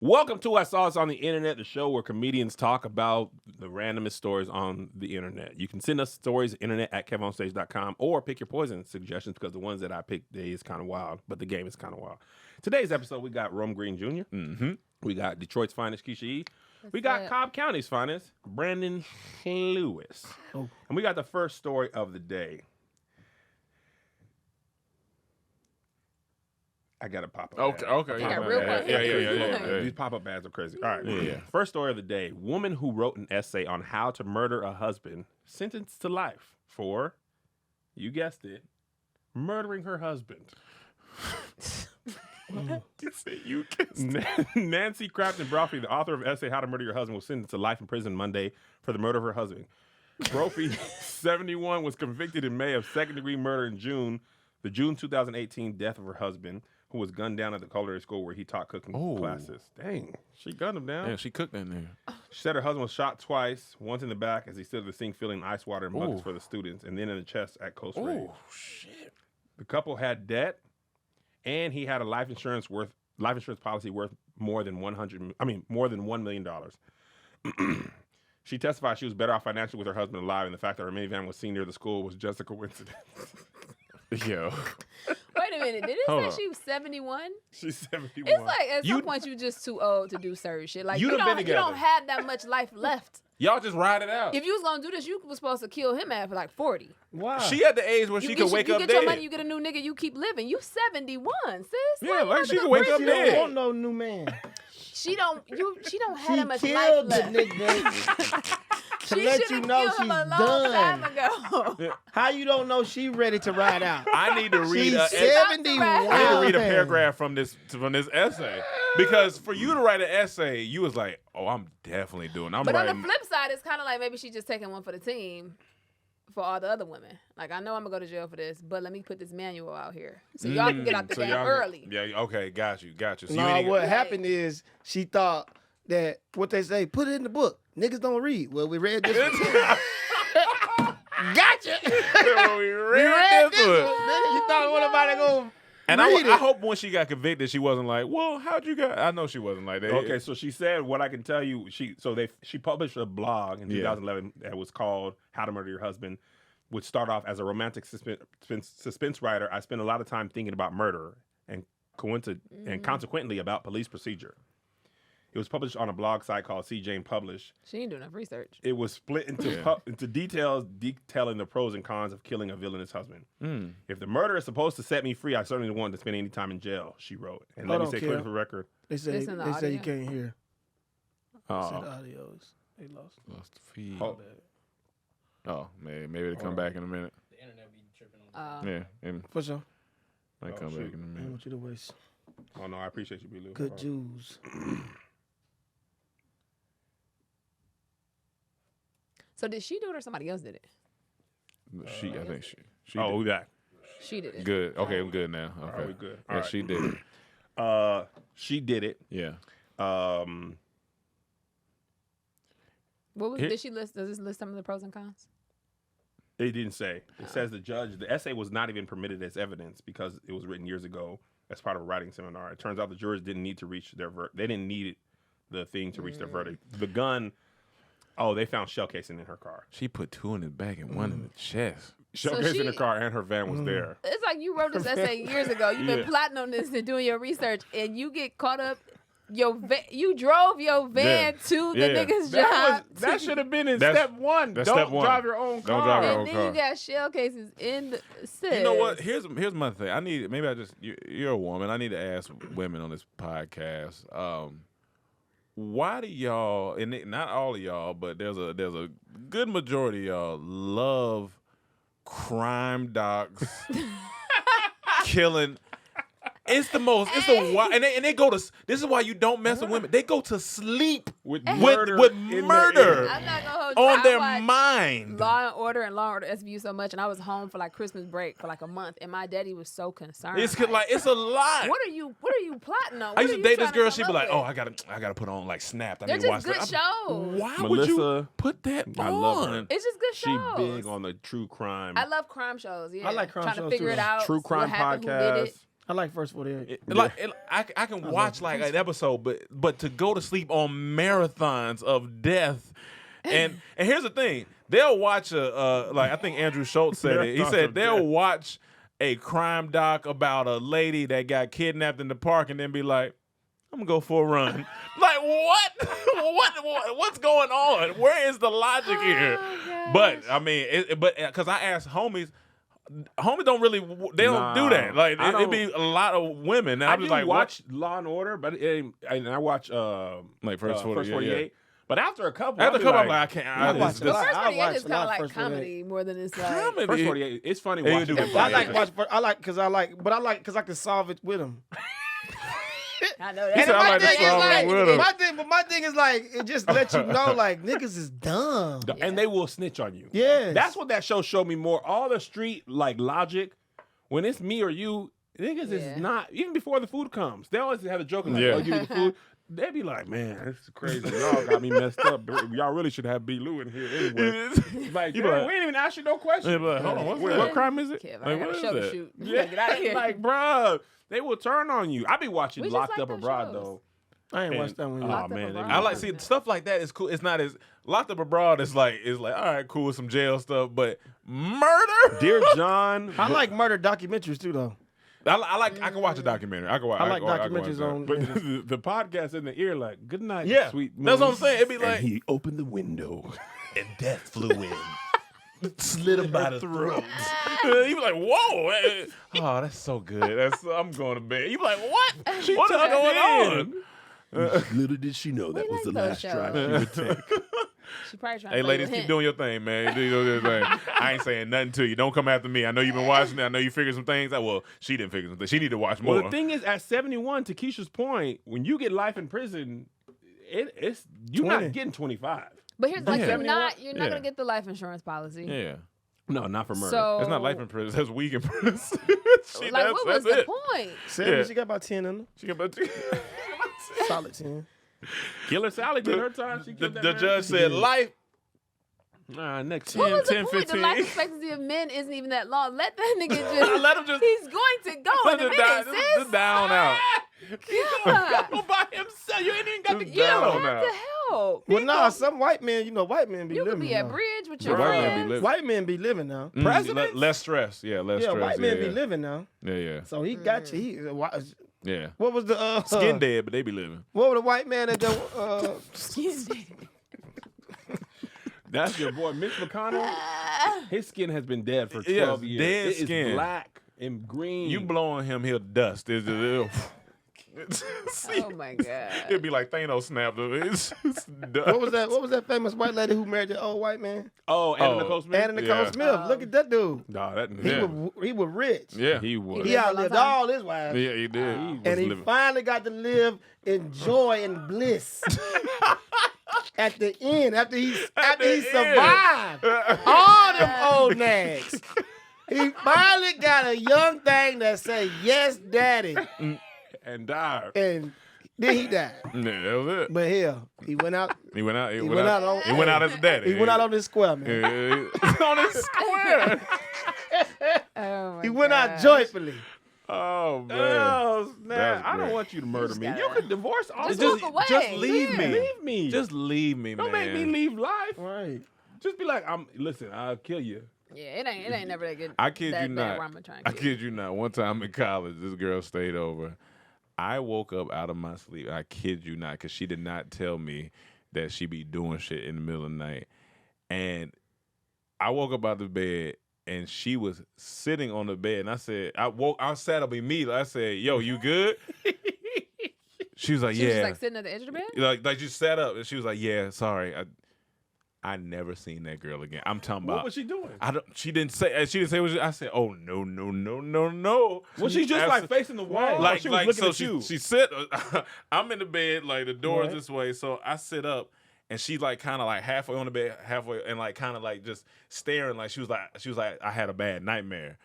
Welcome to I Saw This on the Internet, the show where comedians talk about the randomest stories on the internet. You can send us stories internet at kevonstage.com or pick your poison suggestions because the ones that I picked today is kind of wild, but the game is kind of wild. Today's episode, we got Rome Green Jr. Mm-hmm. We got Detroit's finest, Keisha E. We got Cobb County's finest, Brandon Lewis. Oh. And we got the first story of the day. I got a pop-up ad. Okay. You got real quick. Yeah. These pop-up ads are crazy. All right. Yeah. First story of the day. Woman who wrote an essay on how to murder a husband sentenced to life for, you guessed it, murdering her husband. You guessed Nancy Crafton Brophy, the author of essay How to Murder Your Husband, was sentenced to life in prison Monday for the murder of her husband. Brophy, 71, was convicted in May of second-degree murder in the June 2018 death of her husband, who was gunned down at the culinary school where he taught cooking classes. Dang, she gunned him down. Yeah, she cooked that there. She said her husband was shot twice, once in the back as he stood at the sink filling ice water and buckets for the students, and then in the chest at Coast Range. Oh, shit. The couple had debt, and he had a life insurance policy worth more than $1 million. She testified she was better off financially with her husband alive, and the fact that her minivan was seen near the school was just a coincidence. Yo. Wait a minute. Did it Hold say on. she was 71? She's 71. It's like at some point you just too old to do certain shit. Like You you done been don't together. have that much life left. Y'all just ride it out. If you was gonna do this, you was supposed to kill him after like 40. Wow. She at the age where she could wake you up get dead. your money, you get a new nigga, you keep living. You 71, sis. Yeah, like she you could wake about up to She go don't dead. want no new man. She don't have She that much life killed the left. nigga. To She let should you have know killed him she's a long time done. ago. How you don't know she ready to ride out? I need to read She's a 71. I need I need to read a paragraph from this essay. Because for you to write an essay, you was like, oh, I'm definitely doing. I'm But on writing. the flip side, it's kind of like maybe she just taking one for the team for all the other women. Like, I know I'm going to go to jail for this, but let me put this manual out here. So y'all can get out the So game y'all- early. Yeah, okay, got you. So you No, ain't what Right. happened is she thought that what they say, put it in the book. Niggas don't read. Well, we read this one. Gotcha. when we We read this one. Nigga, you thought what nobody gonna And read I it. hope when she got convicted, she wasn't like, well, how'd you get? I know she wasn't like that. Okay, so she said what I can tell you. She published a blog in Yeah. 2011 that was called "How to Murder Your Husband," which started off as a romantic suspense writer. I spent a lot of time thinking about murder and consequently about police procedure. It was published on a blog site called C. Jane Publish. She ain't doing enough research. It was split into details detailing the pros and cons of killing a villainous husband. If the murder is supposed to set me free, I certainly don't want to spend any time in jail, she wrote. And let me Hold say on, clear Kim. for the record. They say Listen to they say you audio. can't hear. They say the Oh, audios. They lost. lost the feed. Oh. Oh, maybe they come back in a minute. Yeah, and For sure. might Oh, come shoot. back in a I don't minute. want you to waste Oh, no, I appreciate you, B-Lou. good Jews. So did she do it or somebody else did it? I think she. Oh, we did. back. She did it. Good. Okay, I'm good now. Okay, All right, we good. Yeah, All right. she did it. She did it. Yeah. What was, Here- did she list? Does this list some of the pros and cons? It didn't say. It says the essay was not even permitted as evidence because it was written years ago as part of a writing seminar. It turns out the jurors didn't need to reach their they didn't need the thing to reach their verdict. The gun, they found shell casing in her car. She put two in the back and one in the chest. Shell So casing in she- the car and her van was there. It's like you wrote this essay years ago. You've been Yeah. plotting on this and doing your research, and you get caught up. You drove your van to the Yeah. nigga's job. That should have been in That's- step one. that's Don't step one. drive your own car. Don't drive your And own then car. you got shell cases in the sis. You know what? Here's my thing. You're a woman. I need to ask women on this podcast. Why do y'all, and not all of y'all, but there's a good majority of y'all love crime docs killing. It's the most. It's the why, and they go to. This is why you don't mess with women. They go to sleep With with murder. in murder their ear. I'm not gonna hold you. on I their watched mind. Law and Order SVU so much, and I was home for like Christmas break for like a month, and my daddy was so concerned. It's it's a lot. what are you plotting on? I What used are to you date this trying to girl. come She'd be up like, with? "Oh, I gotta put on like Snapped. I They're need to watch just good that." shows. Why would you Melissa, put that on? I love her. It's just good She shows. big on the true crime. I love crime shows. Yeah, I like crime trying shows, to figure too. it out. True crime what happened, who did podcast. it. I like First 48. I can watch like an episode, but to go to sleep on marathons of death, and here's the thing: they'll watch like I think Andrew Schultz said it. He Marathons said of they'll death. watch a crime doc about a lady that got kidnapped in the park, and then be like, "I'm gonna go for a run." Like what? What's going on? Where is the logic here? Oh, But gosh. I mean, but because I asked homies. Homies don't really, they don't do Nah, that. Like, I it'd don't- be a lot of women. And I I'm do just like, watch Law and Order, but and I watch Like First 48, yeah, 48. But after a couple, After a I'll be couple, I'm like, like, I can't. I I, watch it's a just, lot. First I 48 watch is a kind lot of of like First 48. comedy more than it's like. comedy. First 48. It's funny Yeah, you watching do that. get funny. I like watch. I like because I can solve it with them. I know He that. said, I like to solve it with 'em. My thing is like it just lets you know like niggas is dumb. And they will snitch on you. Yes. That's what that show showed me more. All the street like logic. When it's me or you, niggas Yeah. is not even before the food comes. They always have a joke like, Yeah. "Oh, give me the food." They be like, "Man, this is crazy. Y'all got me messed up. Y'all really should have B. Lou in here anyway." Like, You "Damn, be like- we ain't even ask you no questions. Yeah, but like, hold on, Wait, what crime is it? Kev, Like, I what got a is show to that? shoot. You Yeah, gotta get out of here. like, bruh, they will turn on you. I be watching We just Locked like Up them Abroad shows. though. I ain't And- watched that one. Oh yet. Locked Up man, Abroad. I like see stuff like that is cool. It's not as Locked Up Abroad is like all right, cool with some jail stuff, but murder. Dear John, I like murder documentaries too though. I can watch a documentary. I can watch. I like I can watch documentaries that. on. but the podcast in the ear, like, good night, Yeah, sweet. that's what I'm moon." saying. It'd be And like he opened the window. and death flew in, slid him by the throat. You be like, whoa! Oh, that's so good. I'm going to bed. You be like, what? What is took going it on? Little did she know that was the last drive she would take. She probably trying Hey, to play ladies, with keep him. doing your thing, man. Do your thing. I ain't saying nothing to you. Don't come after me. I know you've been watching it. I know you figured some things out. Well, she didn't figure some things. She need to watch more. Well, the thing is, at 71, to Keisha's point, when you get life in prison, it's you're 20. not getting 25. But here's like Yeah. you're not Yeah. gonna get the life insurance policy. yeah. No, not for murder. So That's not life in prison. That's week in prison. like, what was the point? Seven, Yeah. she got about 10 in them. She got about Solid 10. Killer Sally did her time. She the killed that the man. judge said life. Next What 10, was the 10, point? The 15. life expectancy of men isn't even that long. Let that nigga just. Let him just- He's going to go in a minute, sis. Just down out. Yeah. Go by himself. You ain't even got to Just You kill don't down him. have now. to help. Well, nah, some white men, white men be You living could be at now. bridge with Yeah, your white men be friends. living. White men be living now. Presidents? Less stress. Yeah, less Yeah, stress. white men yeah. be living now. Yeah, yeah. So he got you. Yeah. What was the Skin dead, but they be living. What was the white man that That's your boy, Mitch McConnell. His skin has been dead for 12 Yes, years. dead It is skin. black and green. You blowing him, he'll dust. See, Oh my god. it'd be like Thanos snapped. It's dust. what was that? What was that famous white lady who married the old white man? Oh, Anna Oh. Nicole Smith. Anna Nicole Yeah. Smith. Look at that dude. Nah, that Yeah. He was rich. Yeah, he was. He Yeah. outlived Long time. all his wives. yeah, he did. He was And he living. finally got to live in joy and bliss at the end after he the end. survived all them old nags. He finally got a young thing that say yes, daddy, And died. and then he died. Yeah, that was it. But hell, he went out. He went out. He went out on- He went out as a daddy. He went out on this square, man. on his square. Oh my He went out gosh. joyfully. Oh man. Oh, snap. That's I don't great. want you to murder just me. gotta- You could divorce all Just this. walk away. just leave Yeah. me. Leave me. Just leave me, don't man. make me leave life. Right. Just be like, listen, I'll kill you. Yeah, it ain't never that good. I kid that you bad not. where I'ma try and I kill kid you not. One time in college, this girl stayed over. I woke up out of my sleep. I kid you not, because she did not tell me that she be doing shit in the middle of the night. And I woke up out of the bed, and she was sitting on the bed. And I said, I sat up immediately. I said, "Yo, you good?" She was like, She "Yeah." was just like sitting at the edge of the bed. Like you sat up, and she was like, "Yeah, sorry, I never seen that girl again." I'm talking about. What was she doing? I don't. She didn't say. She didn't say. What I said. Oh no. Was she just like facing the wall? Or Like she was looking so at you. she sit. I'm in the bed. Like the door's Right. this way. So I sit up, and she like kind of like halfway on the bed, halfway, and like kind of like just staring. Like she was like I had a bad nightmare.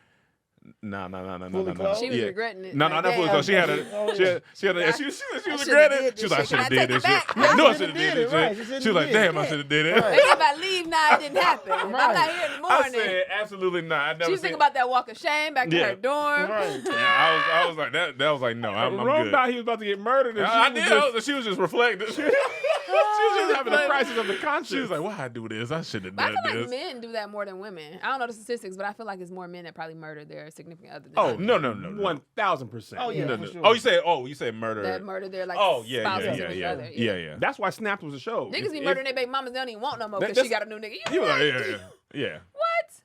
Fully clothed? She was Yeah. regretting it. No, like, not fully damn. clothed. She had a, she had a, she was regretting it. She was like, I should have did this shit. No, I should have did this shit. She was like, damn, I should have did it. Thinking about leave now, it didn't happen. If I'm not here in the I morning. said, absolutely not. I She never was seen. thinking about that walk of shame back to Yeah. her dorm. Yeah, I was like that. That was like, no, I'm Rome good. thought he was about to get murdered. And I she did. was just, She was just reflecting. she was just having a crisis of the conscience. She was like, why I do this? I should have But I done feel like this. men do that more than women. I don't know the statistics, but I feel like it's more men that probably murder their significant other. Than Oh women. No. 1,000%. Oh, yeah. No, for no. sure. Oh, you said murder. that murder their like Oh, spouse yeah, or significant other. yeah. That's why Snapped was a show. Niggas be If- murdering their baby mamas. They don't even want no more That- because she that's- got a new nigga. You You like, right? yeah. What?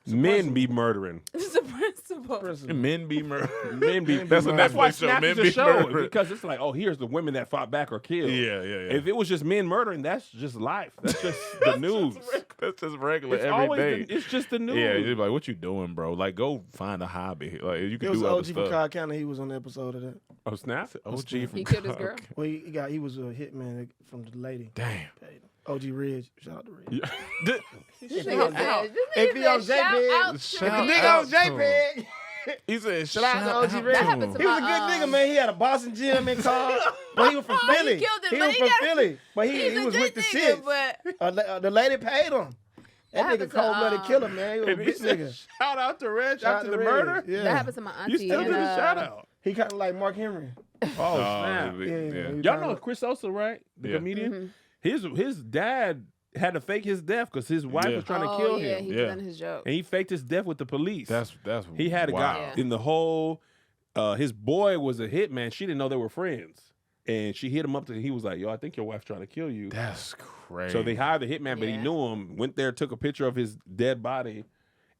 Men be murdering. It's a principle. Men be murdered. Men be. That's a That's why Netflix show. Snapped Men is a be show murdered. because it's like, oh, here's the women that fought back or killed. Yeah. If it was just men murdering, that's just life. That's just the news. That's just regular It's every always day. it's just the news. Yeah, you're like, what you doing, bro? Like, go find a hobby. Like, you It can was do other OG from stuff. Cobb County. He was on the episode of that. Oh, Snapped. OG from He killed his Cobb girl. County. Well, he was a hitman from the lady. Damn. Paid him. OG Ridge. Shout out to Ridge. Yeah. This he nigga on- said, if he on shout JPEG, out If to the Shout me. nigga out on to him. JPEG. He said, Shout out to OG Red. That happened to He was a my, good nigga, man. He had a Boston gym in Cobb, but he was from He Philly. killed it, He but was he from got- Philly, but He's he a was good with the nigga, shit. but The lady paid him. That happened nigga to, cold-blooded killer, man. He was a And he bitch said, nigga. shout out to Reg Shout out after to the Red. murder. Yeah. that happened to my auntie. You still and, do the shout out. He kind of like Mark Henry. Oh, snap. Yeah, yeah. he Y'all kinda- know Chris Sosa, right? The Yeah. comedian. His dad had to fake his death because his wife Yeah. was trying to oh, kill yeah, him, he Yeah. done his joke. and he faked his death with the police. That's he had a guy wild. Yeah. in the whole. His boy was a hitman. She didn't know they were friends, and she hit him up. He was like, "Yo, I think your wife's trying to kill you." That's crazy. So they hired the hitman, but he Yeah. knew him. Went there, took a picture of his dead body,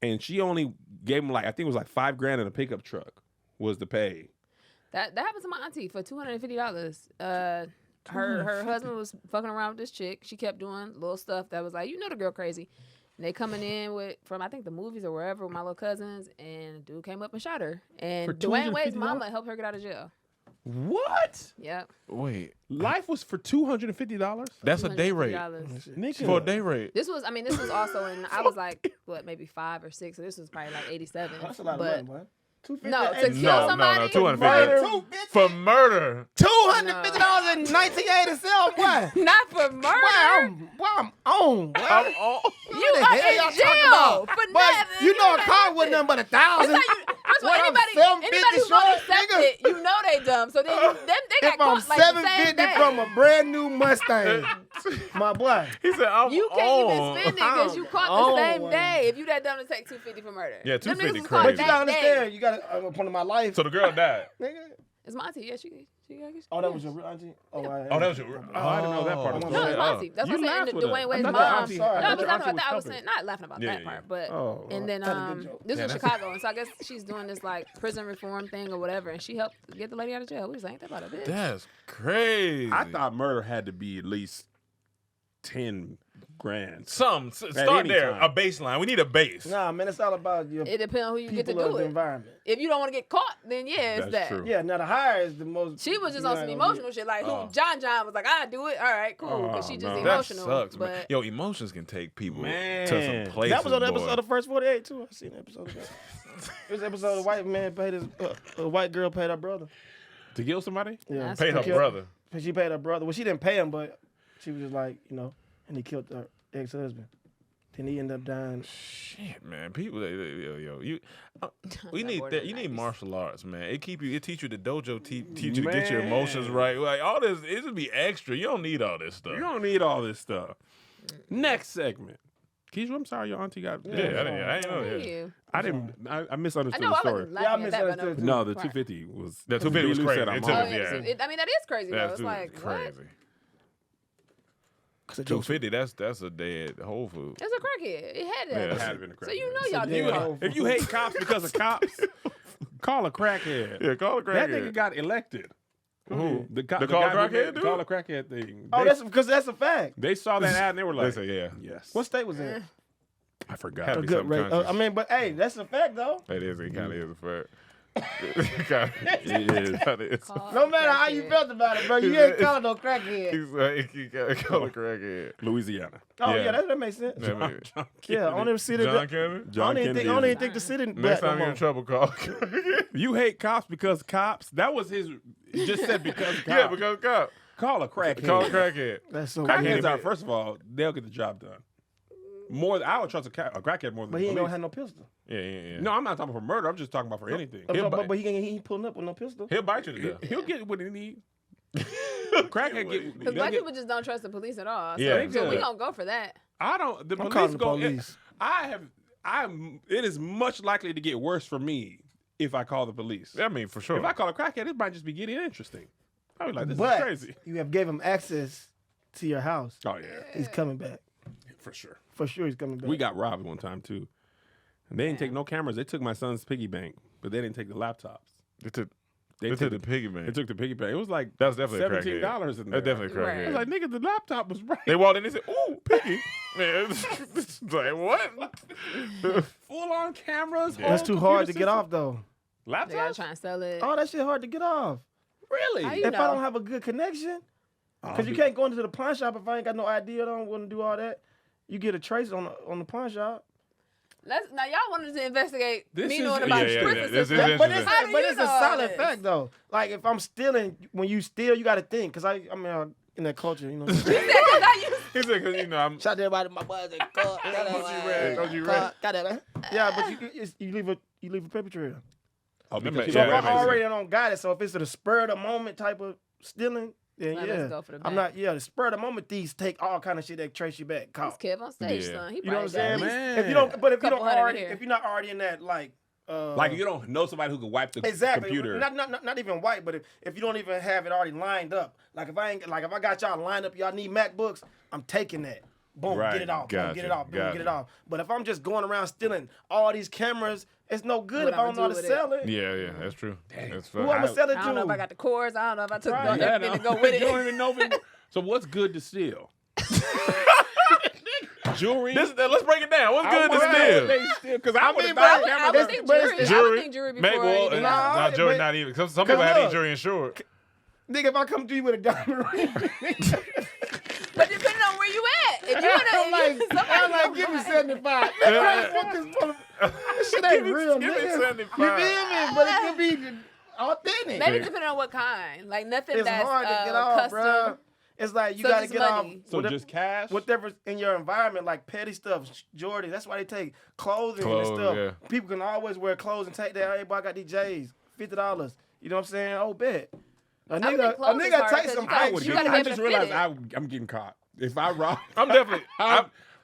and she only gave him like I think it was like $5,000 in a pickup truck was the pay. That happened to my auntie for $250. Her husband was fucking around with this chick. She kept doing little stuff that was like, you know, the girl crazy. And they coming in from I think the movies or wherever with my little cousins, and the dude came up and shot her. And For Dwayne Wade's $250? mama helped her get out of jail. What? Yep. Wait, Life was for $250. that's a day rate. $250. Nigga. For a day rate. This was also in I was like what maybe 5 or 6, so this was probably like 87. That's a lot but of money, boy. $250. no, to Hey, kill somebody. $250 for murder. $250 in 1987, boy. Not for murder. I'm on. Boy. I'm all. You the are hell in y'all jail talking about? for But nothing. you know a ain't car nothing. wasn't nothing but That's how $1,000. you, first of all, What, I'm anybody who short, won't accept nigga? it, you know they dumb. So then they got If I'm caught like the same 750 day. from a brand new Mustang, my boy. He said, I'm You can't on. even spend it because you caught Oh, the same wow. day. If you that dumb to take $250 for murder. Yeah, Them $250 niggas was caught crazy. But you that gotta day. understand, you gotta upon my life. So the girl died. Nigga. It's my auntie. Yeah, she got Oh, that was your real auntie? Oh, Oh, that was your. Oh, I didn't know that part of the No, it's story. my Oh. auntie. That's You what I'm laughed saying. with her. Dwayne I Wade's thought mom. your auntie- No, I I thought was your laughing auntie about that. I was was saying, not laughing about Yeah, that yeah, part, but Oh, and then That's a good joke. this Yeah, was that's- Chicago, and so I guess she's doing this like prison reform thing or whatever, and she helped get the lady out of jail. We was like, ain't that about a bitch? That's crazy. I thought murder had to be at least $10,000. Start any there. time. A baseline. We need a base. Nah, man, it's all about your It depends on who you get to people of do the it. environment. If you don't want to get caught, then yeah, it's That's that. true. Yeah, now the hire is the most. She was just you on know, some I don't emotional shit, like Oh. who John was like, I do it, all right, cool, because she Oh, just no. That emotional. sucks, but man. Yo, emotions can take people to Man. some places. That was on the boy. episode of First 48 too. I seen the episode of that. It was the episode of white man paid his a white girl paid her brother. To kill somebody? Yeah, That's Paid her Killed- brother. She paid her brother. Well, she didn't pay him, but she was just like, you know, and he killed her ex-husband. Then he ended up dying. Shit, man. People, you. We That need boy that. did You need nice. martial arts, man. It teach you the dojo. Teach you to get your Man. emotions right. Like all this, it just be extra. You don't need all this stuff. You don't need all this stuff. Next segment. Keisha, I'm sorry your auntie got. Yeah, I didn't know Thank that. you. I misunderstood I know the I story. wasn't laughing at that, but misunderstood too. No, the Right. 250 was. The 250 was Lou crazy. said I'm It Oh, took on. us- yeah. yeah. I mean, that is crazy though. That's It's like what? crazy. Cause 250. That's a dead Whole Food. It's a crackhead. It had Yeah, that. it had been a So you know crackhead. y'all Yeah. do coke. If you hate cops because of cops, call a crackhead. Yeah, call a That crackhead. nigga got elected. Who? The Call a guy who crackhead made- dude? Call a crackhead thing. Oh, They- that's because that's a fact. they saw that ad and they were They like, say, yeah. yes. What state was that? I forgot. Had A be good some rate. countries. I mean, but hey, that's a fact though. It kind of is a fact. It is. Call No matter how you crackhead. felt about it, bro, you ain't calling no crackhead. He's like, you gotta call a crackhead. Louisiana. Oh Yeah. yeah, that makes sense. Yeah, man. Yeah, I don't even see the. John Kennedy? I John don't even Kennedy. think. I don't is- even think the city. Next black no time you're in more. trouble, call a crackhead. You hate cops because cops. That was his. He just said because cops. Yeah, because cop. Call a crackhead. Call a crackhead. That's so Crackheads weird. are, first of all, they'll get the job done. I would trust a crackhead more than But he the ain't gonna police. have no pistol. Yeah. No, I'm not talking for murder. I'm just talking about for anything. He'll But, bite- but he ain't pulling up with no pistol. He'll bite you to death. He'll get what he need. Crackhead get. Because they'll black get- people just don't trust the police at all. So, Yeah. so we Yeah. gonna go for that. I don't. The I'm police calling the go. police. It is much likely to get worse for me if I call the police. I mean, for sure. If I call a crackhead, it might just be getting interesting. I'll be like, this But is crazy. you have gave him access to your house. Oh yeah, He's coming back. for sure. For sure, he's coming back. We got robbed one time too. And they didn't take no cameras. They took my son's piggy bank, but they didn't take the laptops. They took They the took piggy bank. They took the piggy bank. It was like That's definitely a $17 crackhead. in there. That's definitely a Right. crackhead. I was like, nigga, the laptop was right. They walked in and said, "Ooh, piggy." Man, it's like what? Full on cameras. That's whole too hard to computer get system. off though. They gotta Laptops? try and sell it. Oh, that shit hard to get off. Really? How you If know? I don't have a good connection, because you can't go into the pawn shop if I ain't got no idea. I don't want to do all that. You get a trace on the pawn shop. Now y'all wanted to investigate This me is- knowing about Yeah, prison yeah, this system. is But interesting. How do you it's a know all solid this? fact though. Like if I'm stealing, when you steal, you got to think. Cause I mean, in that culture, you know. He said, 'cause I used- He said, "Cause you know I'm." Shout out to everybody, my boys. Don't you read? Yeah, but you leave a paper trail. Oh, because Yeah, So if that I makes sense. already don't got it, so if it's a spur of the moment type of stealing, then Now yeah, let's go for the I'm bank. not. Yeah, the spur of the moment thieves take all kind of shit that trace you back. This Caught. kid on stage, Yeah. son. He You know what I'm probably got saying? at least- Man. If you don't, but if you Couple don't hundred in already, here. if you're not already in that like you don't know somebody who can wipe the exactly computer. not even white, but if you don't even have it already lined up, like if I got y'all lined up, y'all need MacBooks, I'm taking that. Boom, Right. get it off. Boom, Gotcha. get it off. Boom, Gotcha. get it off. But if I'm just going around stealing all these cameras, it's no good What if I I'ma don't know how do to with sell it. Yeah, that's true. That's Who fact. I'ma sell it I don't know if I to? got the cords. I don't know if I took Right. the everything to go with You don't it. even know. So what's good to steal? Jewelry. Let's break it down. What's I good to wonder steal? what they steal? Because I would have but- thought I cameras. would think but jury. it's I would think jury Maybe before well, anything nah, else. not jury, but- not even. Some people have look. these jury insured. Nigga, if I come to you with a diamond ring, But depending on where you at, if you I'm like, give me 75. Nigga, I ain't want this mother- This shit ain't real, give me nigga. 75. You feel me? But it could be authentic. maybe depending on what kind, like nothing It's that's hard to get off, custom. bro. It's like you So gotta just get money. off. So whatever- just cash. whatever's in your environment, like petty stuff, Jordan. That's why they take clothing Clothes, and stuff. yeah. People can always wear clothes and take that. Hey, boy, I got these J's, $50. You know what I'm saying? Oh, bet. A would nigga, think clothes is hard take 'cause some you gotta- I fake would. you shit. gotta be I able just to realized fit I'm getting caught. If I rob, I'm definitely.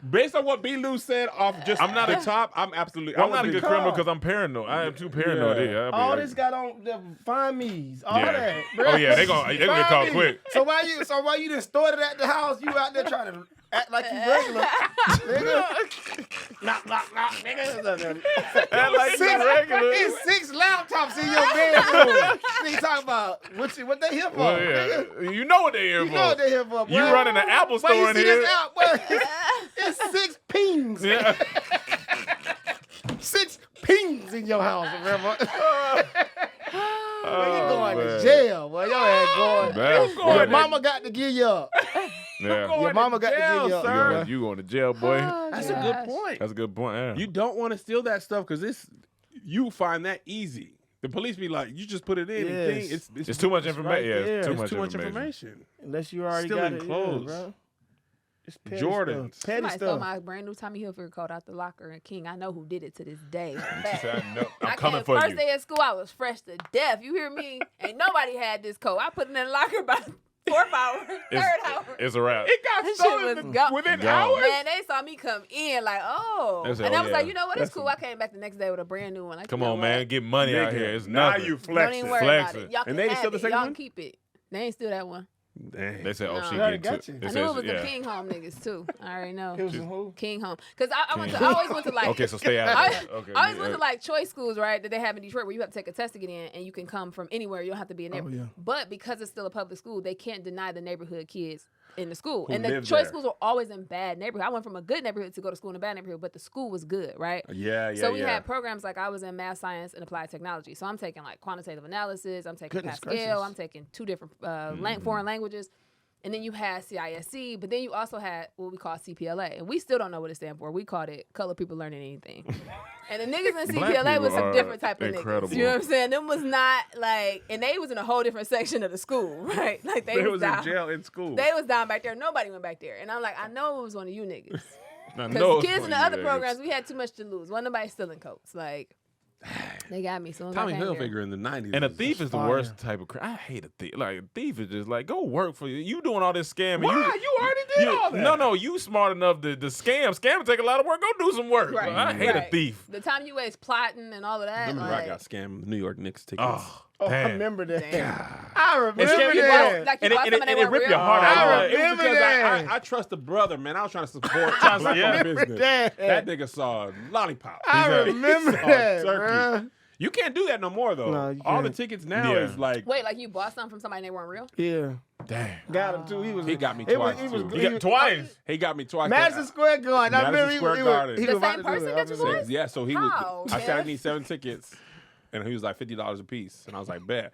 based on what B. Lou said off just I'm not the a- top, I'm absolutely. I'm not a would good be criminal caught. because I'm paranoid. I am too paranoid. Yeah. Yeah. I'll be All like- this got on the find me's, all Yeah. that. Oh, bruh. yeah, they gonna get Find caught me's. quick. So why you done stored it at the house? You out there trying to act like you regular, nigga. Knock, nigga. Act like you regular. It's 6 laptops in your bedroom. Nigga talking about what they here for? Well, Nigga? yeah. You know what they here You for. know what they here for, boy. You running an Apple Boy, you store in see here. this out, boy? It's 6 pings. Yeah. 6 pings in your house, remember? Boy, you going man. to jail, boy. Your ass going. That's Your funny. mama got to give you up. Yeah. Your mama got to give you up, sir. boy. You going to jail, boy. Oh, That's a gosh. good point. That's a good point. Yeah. You don't want to steal that stuff because you find that easy. The police be like, you just put it in and think Yes. it's too much right information. Yeah, there. it's too it's much too much information. information. Unless you already Stealing got it, clothes. yeah, bro. It's petty Jordans. stuff. Petty Somebody stole stuff. my brand new Tommy Hilfiger coat out the locker and King. I know who did it to this day. She said, "No, I'm I coming came for first you." day of school, I was fresh to death. You hear me? Ain't nobody had this coat. I put it in the locker by 4th hour, 3rd hour. It's a wrap. It got That shit stolen was gone. within Gone. hours. Man, they saw me come in like, oh. They said, and I oh, was yeah. like, you know what? It's That's cool. I came back the next day with a brand new one. Like, Come you know on, what? man. Get money out Nigga, here. It's now nothing. you Don't flexing. even worry about Flexing. it. Y'all can And they ain't have steal the it. second Y'all one? can keep it. They ain't steal that one. Dang. They said, "Oh, No. she They already get got to." you. It I says, knew it was yeah. the King Home niggas too. I already know. It was a who? King Home. Because I always went to like Okay, so stay out. I, of it. Okay. I always went to like choice schools, right, that they have in Detroit where you have to take a test to get in and you can come from anywhere. You don't have to be a neighborhood. yeah. But because it's still a public school, they can't deny the neighborhood kids in the school. Who And the lived choice there. schools were always in bad neighborhoods. I went from a good neighborhood to go to school in a bad neighborhood, but the school was good, right? Yeah. So we had programs like I was in math science and applied technology. So I'm taking like quantitative analysis, I'm taking Goodness Pascal, gracious. I'm taking 2 different foreign languages. And then you had CISC, but then you also had what we call CPLA. And we still don't know what it stands for. We called it Colored People Learning Anything. And the niggas in Black CPLA was people some are different type of incredible. niggas. You know what I'm saying? Them was not like, and they was in a whole different section of the school, right? Like They was in down. jail in school. They was down back there. Nobody went back there. And I'm like, I know it was one of you niggas. I know Because it's kids in one the of you other niggas. programs, we had too much to lose. Wasn't nobody stealing coats. Like, they got me. So Tommy Hilfiger in the 90s. And a was- thief is the fire. worst type of. I hate a thief. Like a thief is just like go work for you. You doing all this scamming. Why? You already did all that. No, you smart enough to scam. Scam take a lot of work. Go do some work. Right, I hate a right. thief. The time you waste plotting and all of that. Remember like, I got scammed New York Knicks tickets. Oh, Oh, I damn. remember that. Damn. I remember scam- You that. bought- like, you And it- bought and it- something they and it weren't rip real? your heart out. I It was remember because that. I trust the brother, man. I was trying to support Yeah. black business. that. That nigga saw a lollipop. I He remember saw that, turkey. bruh. You can't do that no more though. No, you All the can't. tickets now Yeah. is like Wait, like you bought something from somebody and they weren't real? Yeah, Damn. got him too. he got me It was- twice. he was too. good. You got twice. He got me twice. Madison Square Garden. I Madison remember Square he Garden. was, he The was about same to do person it. got you I remember. twice? Yeah, so he How, was. I said I Jeff? need 7 tickets, and he was like $50 a piece, and I was like, bet.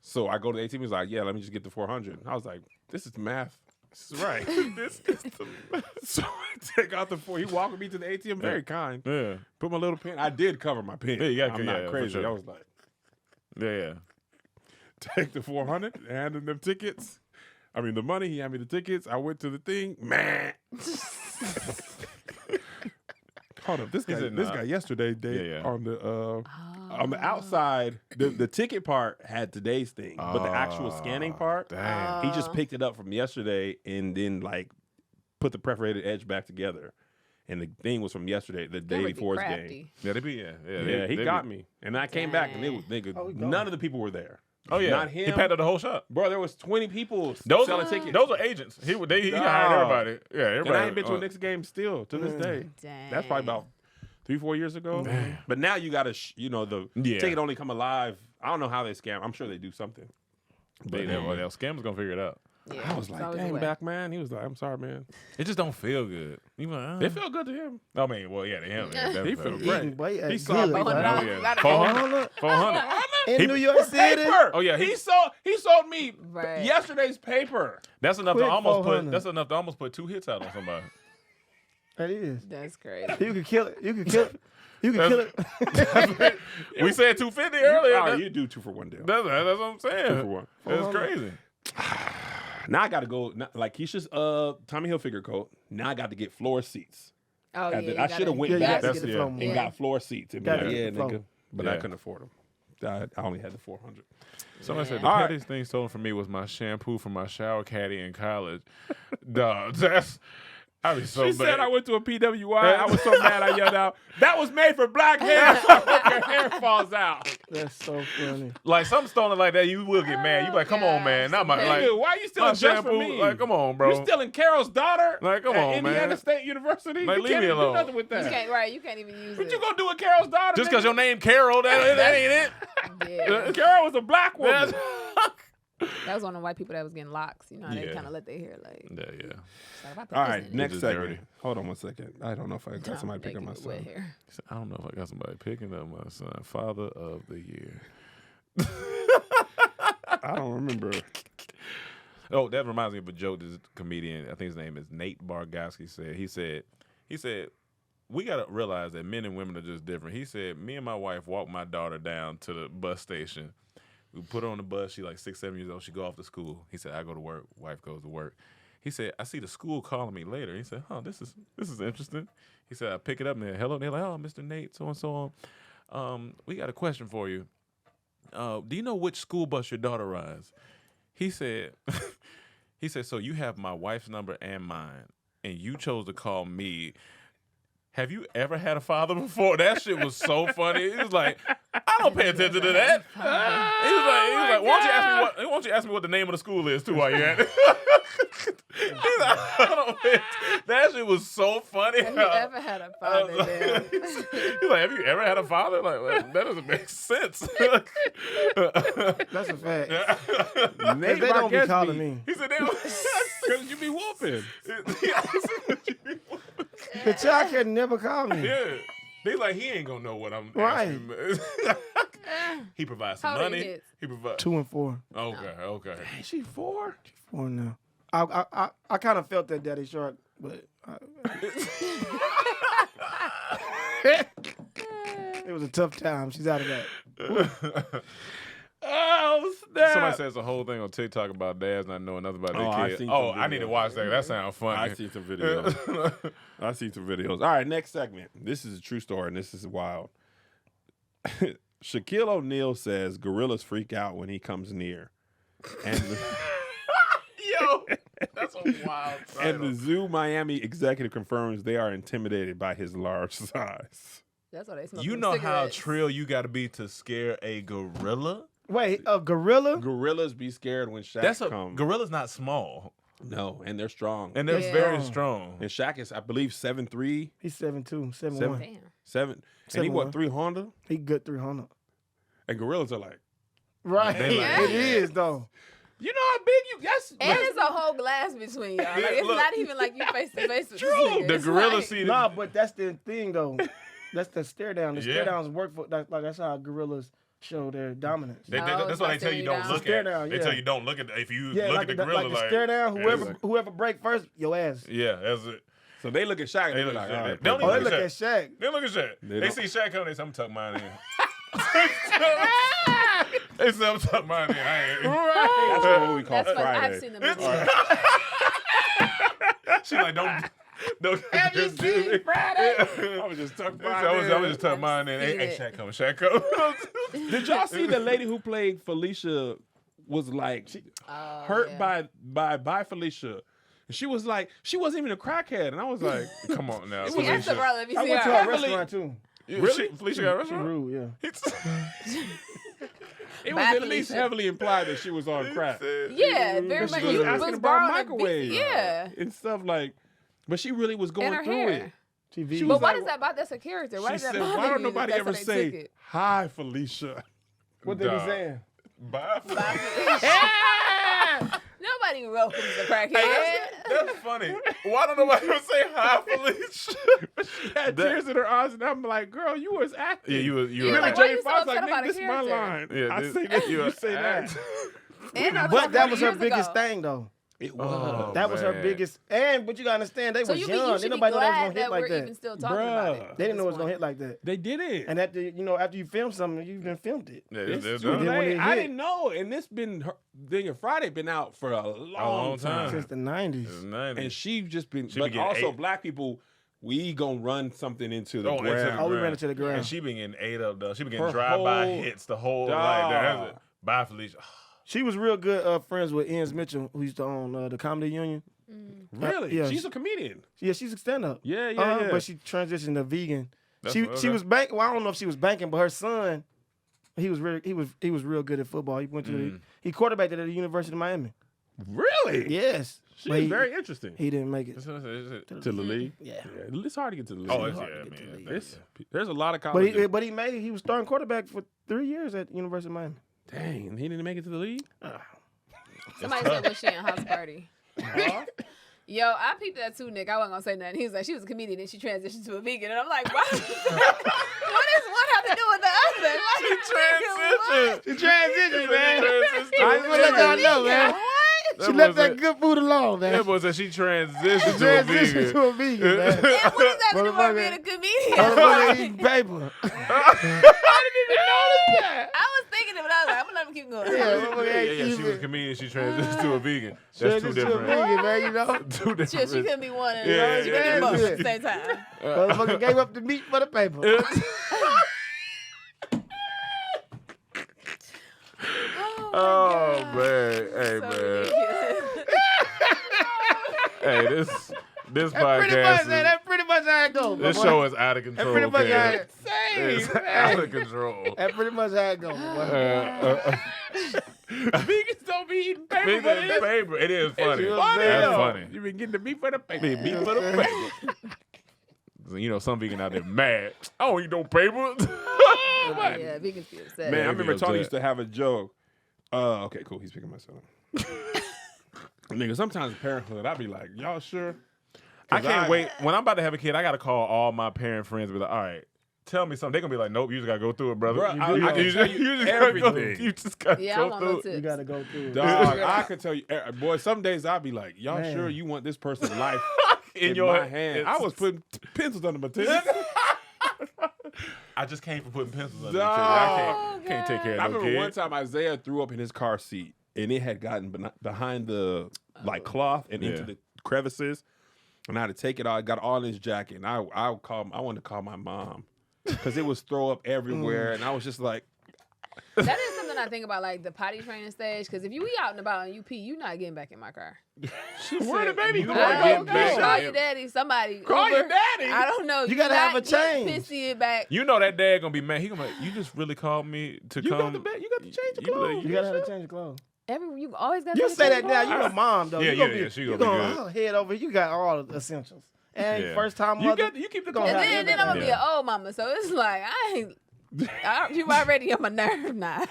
So I go to the ATM. He's like, yeah, let me just get the 400. I was like, this is the math. This is right. This is the math. So I take out the 4. He walked me to the ATM, very kind. Yeah. Put my little pin. I did cover my pin. Yeah, you gotta- I'm yeah, not for crazy. sure. I was like, Yeah. take the 400, hand him them tickets. I mean, the money. He handed me the tickets. I went to the thing. Man. Hold up. This guy, said, this nah. guy yesterday, Dave, Yeah. on the outside, the ticket part had today's thing, but the actual scanning part, Damn. he just picked it up from yesterday and then like put the perforated edge back together. And the thing was from yesterday, the They day would be before's game. crafty. Yeah, they be. Yeah. Yeah, he they got be- me, and I came back, and it was Dang. nigga. Oh, he gone. None of the people were there. Oh yeah. Not He him. packed up the whole shop. Bro, there was 20 people Those selling are, tickets. Those are agents. He hired Dog. everybody. Yeah, everybody. And I ain't been to a uh, Knicks game still to this day. Dang. That's probably about 3-4 years ago. But now you got to, the Yeah. ticket only come alive. I don't know how they scam. I'm sure they do something. They, scammers gonna figure it out. Yeah, I was it's like, always the dang, way. back man. He was like, I'm sorry, man. It just don't feel good. You like, It felt good to him. I mean, well, yeah, to him. Yeah, He definitely felt felt great. Eating, boy, He ate saw good, me. boy. $400. Oh, yeah. You gotta 400. 400. In He- New York City. Paper. Oh, yeah, He sold me Right. yesterday's paper. That's enough Quick to almost 400. put. That's enough to almost put 2 hits out on somebody. That is. That's crazy. You could kill it. You could kill it. You could kill it. We said 250 earlier. Oh, That- you do 2 for 1 deal. that's what I'm 2 for saying. 1. That's crazy. Now I got to go. Like Keisha's Tommy Hilfiger coat. Now I got to get floor seats. Oh, yeah. you I should have gotta- went Yeah, you back got to get yeah. the flow and more. Yeah. got floor seats and be Gotta like, get yeah, the flow. nigga. But I Yeah. couldn't afford them. I only had the 400. Somebody said the All right. pettiest thing stolen from me was my shampoo from my shower caddy in college. Dog, that's I be so She bad. said I went to a PWI. I was so mad I yelled out, that was made for black hair, so your hair falls out. That's so funny. Like something stolen like that, you will get mad. You be like, come on, man, not my like. Nigga, why you my stealing just shampoo, for me? like, come on, bro. You stealing Carol's daughter? Like, come at on, Indiana man. State University? Like, you leave can't me even alone. do nothing with You that. can't, right, you can't even use What it. you gonna do with Carol's daughter? Just nigga? because your name Carol, that ain't it. Yeah. Carol was a black woman. That's- That was one of the white people that was getting locks. You know, how they Yeah. kind of let their hair like. Yeah, yeah. So if I put All this right, in, next just segment. dirty. Hold on 1 second. I don't know if I got somebody make picking my it wet son. hair. He said, I don't know if I got somebody picking up my son. Father of the year. I don't remember. Oh, that reminds me of a joke. This comedian, I think his name is Nate Bargatze, said. He said, we got to realize that men and women are just different. He said, me and my wife walked my daughter down to the bus station. We put her on the bus. She like 6, 7 years old. She go off to school. He said, I go to work. Wife goes to work. He said, I see the school calling me later. He said, this is interesting. He said, I pick it up and they're, hello. They're like, oh, Mr. Nate, so and so on. We got a question for you. Do you know which school bus your daughter rides? He said, so you have my wife's number and mine, and you chose to call me. have you ever had a father before? That shit was so funny. He was like, I don't pay attention to that. He was like, why don't you ask me what the name of the school is too while you're at it? He's like, I don't pay. That shit was so funny. Have you ever had a father? Dan? He's like, have you ever had a father? Like, well, that doesn't make sense. That's a fact. Nate They don't be Bargatze calling me. He said, because you be whooping. The child can never call me. yeah. They like, he ain't gonna know what I'm Right. asking. He provides some How old are money. your kids? He provides. 2 and 4. Okay. Is she 4? 4 now. I kind of felt that Daddy Shark, but it was a tough time. She's out of that. Oh, snap. Somebody says a whole thing on TikTok about dads not knowing nothing about Oh, their I kids. seen Oh, some I need to videos. watch that. That sounds funny. I see some videos. I see some videos. All right, next segment. This is a true story, and this is wild. Shaquille O'Neal says gorillas freak out when he comes near. And Yo, that's a wild and the Zoo Miami executive confirms they are intimidated by his large size. That's why they smoke. You them know how cigarettes. trill you got to be to scare a gorilla? Wait, a gorilla? Gorillas be scared when Shaq That's a comes. gorilla's not small, No, and they're strong. and they're Yeah. very strong. And Shaq is, I believe, 7'3", He's 7'2", 7'1". Damn. 7. And he 7'1". what, 300? He good 300. And gorillas are like, Right. They like- It is, though. you know how big you? Yes. And it's a whole glass between y'all. Like, it's Look. not even like you face to face with True. this nigga. The It's gorilla like, see Nah, but that's the thing, though. That's the stare down. The Yeah. stare downs work for, that's how gorillas show their dominance. They, No, that's it's why not they tell you staring don't down. look Stare at. down, They yeah. tell you don't look at. If you Yeah, look like at the gorilla, the stare down, Yeah, whoever break first, your ass. yeah, that's it. So they look at Shaq and They they're look like, at all Shaq. right, They don't Oh, they even look Shaq. at Shaq. They look at Shaq. They They don't- see Shaq coming. They say, "I'm tuck mine in." They say, "I'm tuck mine in." I ain't. That's what we call That's what Friday. I've seen the movie. She like, don't. Have you seen Friday? I was just tucked I was just tuck mine in. Hey, seen hey, it. Shaq coming. Shaq coming. Did y'all see the lady who played Felicia was like Oh, hurt yeah. by Felicia? And she was like, she wasn't even a crackhead. And I was like, Come on now, We asked the Felicia. brother if he I seen went to her. a Really? restaurant, too. Really? Felicia got a She restaurant? rude, yeah. it was Bye, at least Felicia. heavily implied that she was on crack. Yeah, very She much. was You asking was about borrowing microwave. Yeah. And stuff like, but she really was going And her through hair. it. She She vegan. But was why like- does that bother? That's a character. Why She does that said, bother why don't you nobody that ever that's how they took say, it? hi, Felicia? What they be Dog. saying? Bye. Nobody welcomes a crackhead. Hey, that's funny. Why don't nobody ever say hi, Felicia? She had tears in her eyes, and I'm like, girl, you was acting. Yeah, you were. Yeah, Remember like, why Jamie you so Foxx upset like, about nigga, a this is my character? line. Yeah, I say this, you say that. And I But told that her was her years biggest ago. thing, though. It Oh, That was her man. biggest. But you gotta understand, they So was you, young. you Didn't should be nobody know that was glad gonna hit that like we're even that. still talking about Bruh. it. They didn't know it was at gonna this hit like that. They didn't. And after you film something, you done filmed it. Yeah, It's it's too done. Then when late. it I hit- didn't know, and this been her thing. Friday been out for a long time, Since the 90s. It's 90s. and she just been. She but been getting also, ate. black people, we gonna run something into the Oh, into the ground. Oh, we ground. ran into the ground. And she been getting ate up though. She been Her getting drive-by whole- hits the whole Dog. like that's it. Bye, Felicia. She was real good friends with Ian Mitchell, who used to own the Comedy Union. Really? Yeah. She's a comedian. Yeah, she's a stand-up. Yeah, yeah. But she transitioned to vegan. That's She okay. was banking. Well, I don't know if she was banking, but her son, he was real good at football. He went to he quarterbacked at the University of Miami. Really? Yes, She but is very interesting. he didn't make it. It's- it's- To the league. Yeah. It's hard to get to the league. Oh, it's hard yeah, to I get to the mean, league. It's- there's a lot of But colleges. he made it. He was starting quarterback for 3 years at University of Miami. Dang, he didn't make it to the league. Somebody said, was she in house party? Yo, I peeped that too, Nick. I wasn't gonna say nothing. He was like, she was a comedian and she transitioned to a vegan, and I'm like, what? What does one have to do with the other? Like, transitioned. She transitioned, man. Transitioned. I just want to let y'all know, man. What? She left that good food alone, man. That boy said she transitioned to a Transitioned vegan. to a vegan, man. And what does that have to do with Motherfucker. being a comedian? Motherfucker eating paper. I was thinking it, but I was like, I'm gonna let him keep going. Yeah, motherfucker Yeah, ain't she was a eating. comedian. She transitioned to a vegan. That's two Transitioned to a different. vegan, man, you know. Two different. Shit, she couldn't be one and Yeah, she couldn't be both yeah. at the same time. Motherfucker gave up the meat for the paper. Oh God. man, hey So man, ridiculous. hey this That pretty much podcast. that much how it goes. This boy. show is out of control. pretty much how kid. it- It's out of control. That's pretty much how it goes. boy. Vegans don't be eating paper, but Paper, it's paper. It is funny. funny, That's though. funny. You been getting the beef for the paper. Beef for the paper. You know, some vegan out there mad. I don't eat no paper. Yeah, vegans be upset. Man, I Yeah, remember be Tony upset. used to have a joke. Okay, cool. He's picking my son up. Nigga, sometimes parenthood, I be like, y'all sure? I 'Cause can't wait. When I'm about to have a kid, I got to call all my parent friends and be like, all right, tell me something. They're going to be like, nope, you just got to go through it, brother. Bruh, I can you tell you just gotta go- everything. You just got to Yeah, I go want through no it. tips. You gotta go through it. Dog, I can tell you, boy, some days I'll be like, y'all Man. sure you want this person's life In in your my hand? it's- I was putting pencils under my titties. I just came from putting pencils under the Dog. table. I can't take care I of no remember kid. one time Isaiah threw up in his car seat and it had gotten behind the like cloth and into Yeah. the crevices. And I had to take it out. I got all in his jacket. And I wanted to call my mom because it was throw up everywhere. And I was just like, That is something I think about, like the potty training stage. Because if you be out and about and you pee, you're not getting back in my car. where the baby you going? wanna I get don't know. back Call in. your daddy. Somebody. Call Uber. your daddy. I don't know. You gotta have a not get change. Pissy it back. You know that dad going to be mad. He going to be like, you just really called me to You come. got the bed. You got to change the You be like, clothes. You gotta have to change your clothes. You always got. You say that now. You a mom though. Yeah, you gonna yeah, be, yeah, she you gonna be gonna head over. You got all the essentials. And Yeah. first time You mother. you keep the gonna And clothes. have then I'm gonna be Yeah. an old mama, so it's like you already on my nerve now.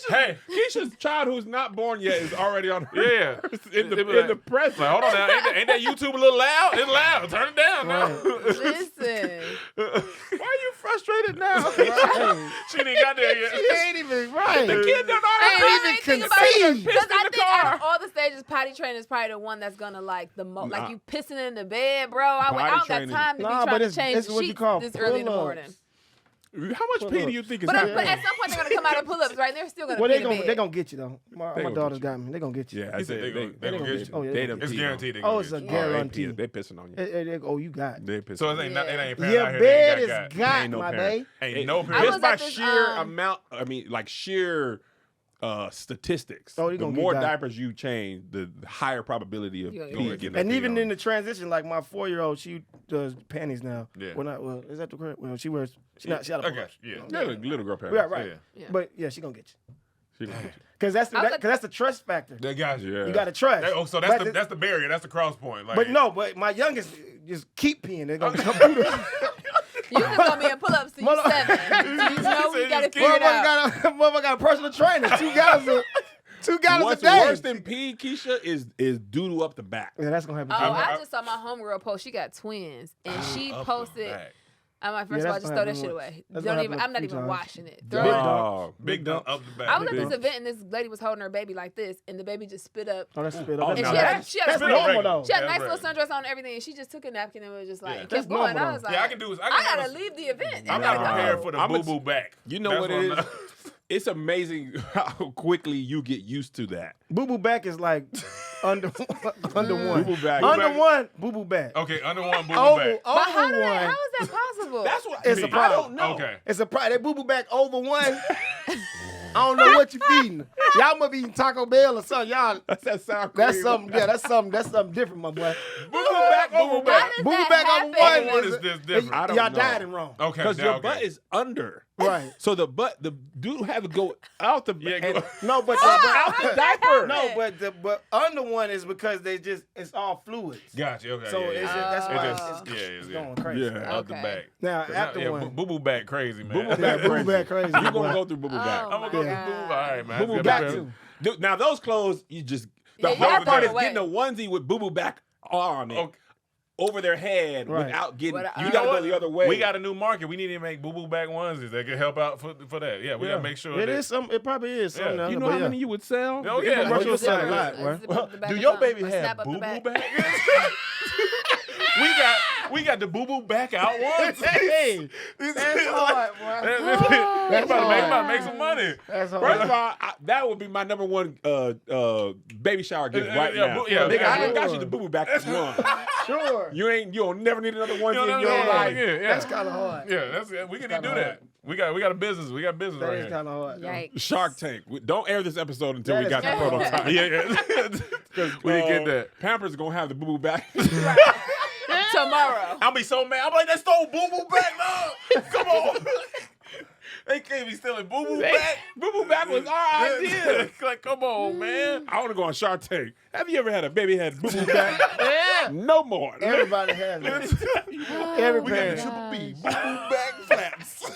Hey, Keisha's child who's not born yet is already on her. Yeah. in It be the like- present. Like, hold on now. Ain't that YouTube a little loud? It's loud. Turn it down now. Listen, Why are you frustrated now? Hey, She ain't got there yet. she ain't even right. The kid done I already. ain't think about conceive. because I in the think out car. of all the stages, potty training is probably the one that's gonna like the most. Nah. Like you pissing in the bed, bro. I Potty don't got training. time to be Nah, but trying to it's change the what you sheets call this early in the pull-ups. morning. How much pee do you think is But happening? at some point they're gonna come out of pull-ups, right? They're still gonna Well, pee they in the gonna bed. they gonna get you though. My gonna daughter's get got me. They gonna get you. Yeah, I He said said they gonna get you. Oh, yeah, They they done It's pee guaranteed. on. they gonna Oh, it's get a you. They guarantee. pissing on you. Oh, you got. They pissing So on it you. ain't, it ain't parent out Your here that bed ain't is got. got, Ain't no my parent. babe. Ain't no I parent. was It's by at this, sheer um, amount. I mean, like sheer statistics. Oh, you the gonna get more got. diapers you change, the higher probability of You gonna going get getting And that even pee in on. the transition, like my 4-year-old, she does panties now. Yeah. Well, is that the correct? Well, she wears. She not. She out of Okay. Yeah. Little girl parents. Right, right. Yeah. Yeah. But yeah, she gonna get you. She gonna get you. Cause that's I was like- cause that's the trust factor. They got you. Yeah. You got to trust. So But that's the barrier. That's the cross point. Like, But no, but my youngest just keep peeing. They're gonna come through the. You just gonna be in pull-ups till you Mother- 7. You know we got to Just figure it out. Motherfucker got a personal trainer. Two gallons What's a day. worse than pee, Keisha, is doodle up the back. Yeah, that's gonna happen. Oh, too. I just saw my homegirl post. She got twins, and she up the posted. back. I'm like, Yeah, first of all, that's just gonna throw that happen shit with- away. that's Don't gonna even. happen I'm not with even times. washing it. Big Throw it. dog. Dog. Big dump up the back. I was at Big this dog. event and this lady was holding her baby like this, and the baby just spit up. Oh, that's spit Oh, up. And no, she that's- had, she had that's a normal, normal regular. though. She had a Yeah, nice little regular. sundress on and everything, and she just took a napkin and was just like Yeah. kept That's going. normal, I was though. like, Yeah, I can do this. I gotta leave the event. I'm And I not gotta prepared go. for the I'm boo a- boo back. You know That's what it I'm is? not- It's amazing how quickly you get used to that. Boo boo back is like under one. Boo-boo back. Under one. Boo boo back. Okay, under one boo boo Over back. But how over did that, one. how is that possible? That's what It's a I problem. don't know. Okay. It's a problem. That boo boo back over one. I don't know what you feeding. Y'all must be eating Taco Bell or something. Y'all. That sound That's crazy. something. Yeah, that's something different, my boy. Boo boo back, boo boo How back. does Boo boo that back happen? over one. What is this different? I don't Y'all know. dieting wrong. Okay, Because now, your okay. butt is under. Right. So the dude had to go out the Yeah, and- go- No, but out the diaper. no, but under one is because it's all fluids. Gotcha. Okay. So yeah, it's yeah. just, that's Oh. why It it's, just- it's, yeah, it's yeah. going crazy. Yeah. Out the Okay. back. Now But after yeah, one, boo boo back crazy, man. Boo-boo yeah, back boo crazy. back crazy. You're boy. gonna go through boo boo back. Oh, I'm gonna go my to boo. All God. right, man. Boo-boo That's back gotta be- too. Dude, now those clothes, you just the Yeah, you hard gotta part throw is it away. getting a onesie with boo boo back on it Okay. over their head Right. without getting. What You I- gotta know go what? the other way. We got a new market. We need to make boo boo back onesies that can help out for that. Yeah, we Yeah. gotta make sure It that is some. It probably is Yeah. something. You know how many you would sell? Oh, The yeah. infomercial You'll sell a side. lot, Let's bro. zip up the back do or your something, baby or have snap up the boo boo back. back? we got the boo boo back out once. Hey, that's hard, boy. That's about to hard. make some money. That's hard. First of all, that would be my number one baby shower gift right Yeah, now. boo- yeah, Nigga, I yeah. done got you the boo boo back one. Sure. You'll never need another one You know, in your that's life. yeah. That's kind of hard. Yeah, that's we can do kinda that. hard. We got a business. We got business That right is here. kind of hard. though. Yikes. Shark Tank. Don't air this episode until That we is got the kinda prototype. Yeah, yeah. We didn't get that. Pampers is gonna have the boo boo back. tomorrow. I'll be so mad. I'm like, they stole Boo Boo back now. Come on. They can't be stealing Boo Boo back. Boo Boo back was our idea. Like, come on, man. I want to go on Shark Tank. Have you ever had a baby had Boo Boo back? Yeah. No more. Everybody has it. Every We got the parent. triple B. Boo Boo back flaps.